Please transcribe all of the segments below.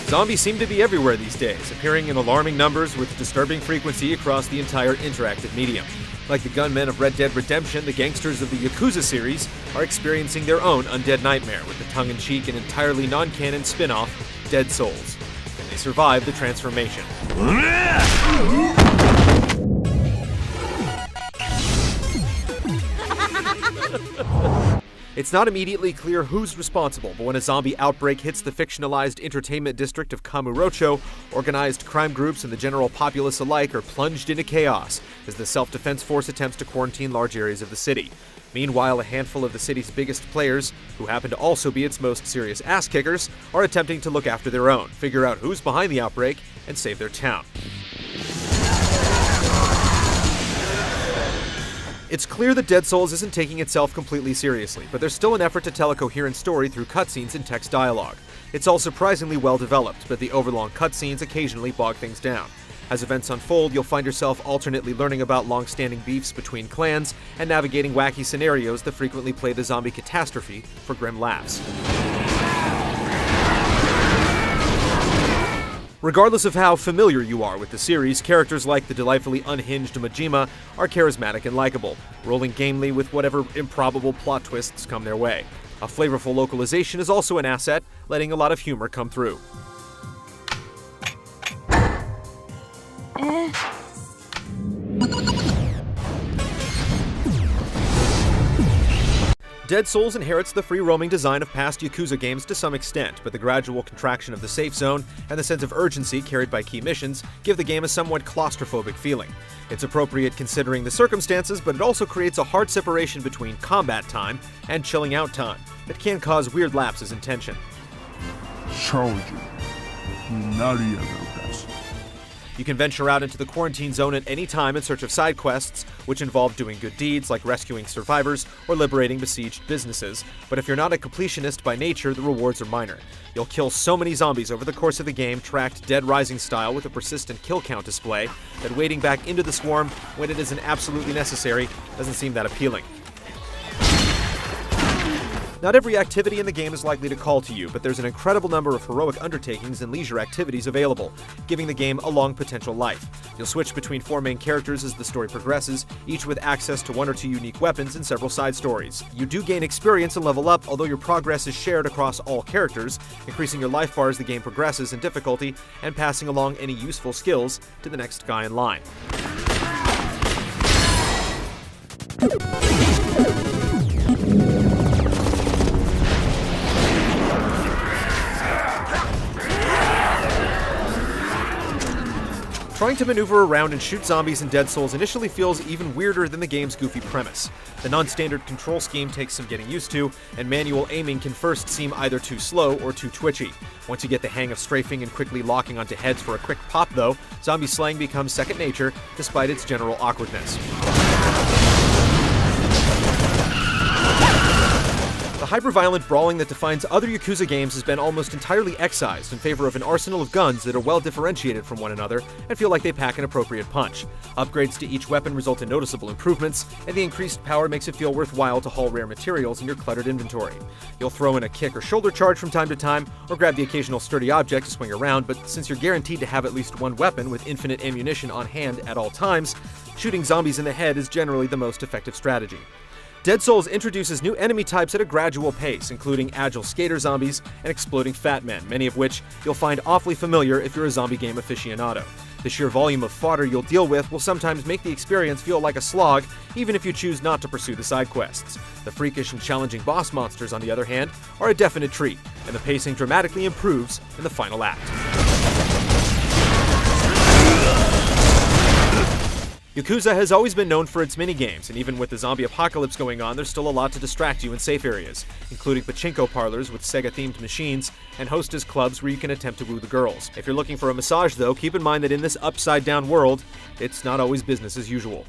Zombies seem to be everywhere these days, appearing in alarming numbers with disturbing frequency across the entire interactive medium. Like the gunmen of Red Dead Redemption, the gangsters of the Yakuza series are experiencing their own undead nightmare with the tongue-in-cheek and entirely non-canon spin-off, Dead Souls. Can they survive the transformation? It's not immediately clear who's responsible, but when a zombie outbreak hits the fictionalized entertainment district of Kamurocho, organized crime groups and the general populace alike are plunged into chaos as the self-defense force attempts to quarantine large areas of the city. Meanwhile, a handful of the city's biggest players, who happen to also be its most serious ass-kickers, are attempting to look after their own, figure out who's behind the outbreak, and save their town. It's clear that Dead Souls isn't taking itself completely seriously, but there's still an effort to tell a coherent story through cutscenes and text dialogue. It's all surprisingly well developed, but the overlong cutscenes occasionally bog things down. As events unfold, you'll find yourself alternately learning about long-standing beefs between clans and navigating wacky scenarios that frequently play the zombie catastrophe for grim laughs. Regardless of how familiar you are with the series, characters like the delightfully unhinged Majima are charismatic and likable, rolling gamely with whatever improbable plot twists come their way. A flavorful localization is also an asset, letting a lot of humor come through. Dead Souls inherits the free-roaming design of past Yakuza games to some extent, but the gradual contraction of the safe zone and the sense of urgency carried by key missions give the game a somewhat claustrophobic feeling. It's appropriate considering the circumstances, but it also creates a hard separation between combat time and chilling out time that can cause weird lapses in tension. You can venture out into the quarantine zone at any time in search of side quests, which involve doing good deeds like rescuing survivors or liberating besieged businesses, but if you're not a completionist by nature, the rewards are minor. You'll kill so many zombies over the course of the game, tracked Dead Rising style with a persistent kill count display, that wading back into the swarm when it isn't absolutely necessary doesn't seem that appealing. Not every activity in the game is likely to call to you, but there's an incredible number of heroic undertakings and leisure activities available, giving the game a long potential life. You'll switch between 4 main characters as the story progresses, each with access to 1 or 2 unique weapons and several side stories. You do gain experience and level up, although your progress is shared across all characters, increasing your life bar as the game progresses in difficulty and passing along any useful skills to the next guy in line. Trying to maneuver around and shoot zombies in Dead Souls initially feels even weirder than the game's goofy premise. The non-standard control scheme takes some getting used to, and manual aiming can first seem either too slow or too twitchy. Once you get the hang of strafing and quickly locking onto heads for a quick pop though, zombie slaying becomes second nature despite its general awkwardness. The hyper-violent brawling that defines other Yakuza games has been almost entirely excised in favor of an arsenal of guns that are well differentiated from one another and feel like they pack an appropriate punch. Upgrades to each weapon result in noticeable improvements, and the increased power makes it feel worthwhile to haul rare materials in your cluttered inventory. You'll throw in a kick or shoulder charge from time to time, or grab the occasional sturdy object to swing around, but since you're guaranteed to have at least one weapon with infinite ammunition on hand at all times, shooting zombies in the head is generally the most effective strategy. Dead Souls introduces new enemy types at a gradual pace, including agile skater zombies and exploding fat men, many of which you'll find awfully familiar if you're a zombie game aficionado. The sheer volume of fodder you'll deal with will sometimes make the experience feel like a slog, even if you choose not to pursue the side quests. The freakish and challenging boss monsters, on the other hand, are a definite treat, and the pacing dramatically improves in the final act. Yakuza has always been known for its minigames, and even with the zombie apocalypse going on, there's still a lot to distract you in safe areas, including pachinko parlors with Sega-themed machines and hostess clubs where you can attempt to woo the girls. If you're looking for a massage, though, keep in mind that in this upside-down world, it's not always business as usual.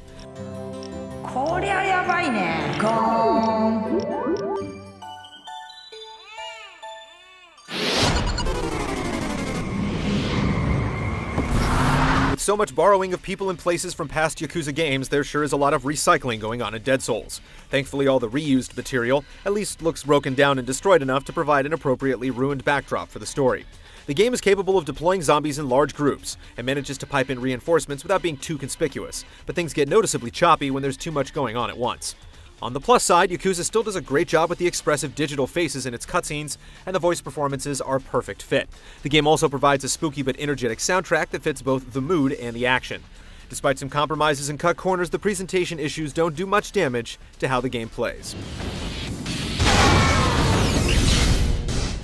With so much borrowing of people and places from past Yakuza games, there sure is a lot of recycling going on in Dead Souls. Thankfully, all the reused material at least looks broken down and destroyed enough to provide an appropriately ruined backdrop for the story. The game is capable of deploying zombies in large groups, and manages to pipe in reinforcements without being too conspicuous, but things get noticeably choppy when there's too much going on at once. On the plus side, Yakuza still does a great job with the expressive digital faces in its cutscenes, and the voice performances are a perfect fit. The game also provides a spooky but energetic soundtrack that fits both the mood and the action. Despite some compromises and cut corners, the presentation issues don't do much damage to how the game plays.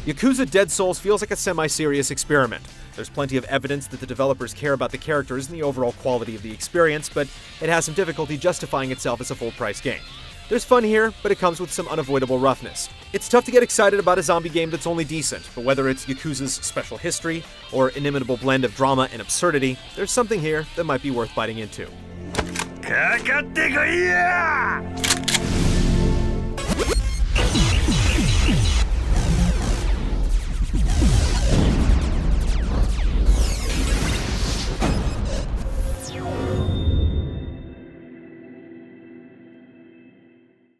Yakuza Dead Souls feels like a semi-serious experiment. There's plenty of evidence that the developers care about the characters and the overall quality of the experience, but it has some difficulty justifying itself as a full-price game. There's fun here, but it comes with some unavoidable roughness. It's tough to get excited about a zombie game that's only decent, but whether it's Yakuza's special history or inimitable blend of drama and absurdity, there's something here that might be worth biting into. かかってこいや!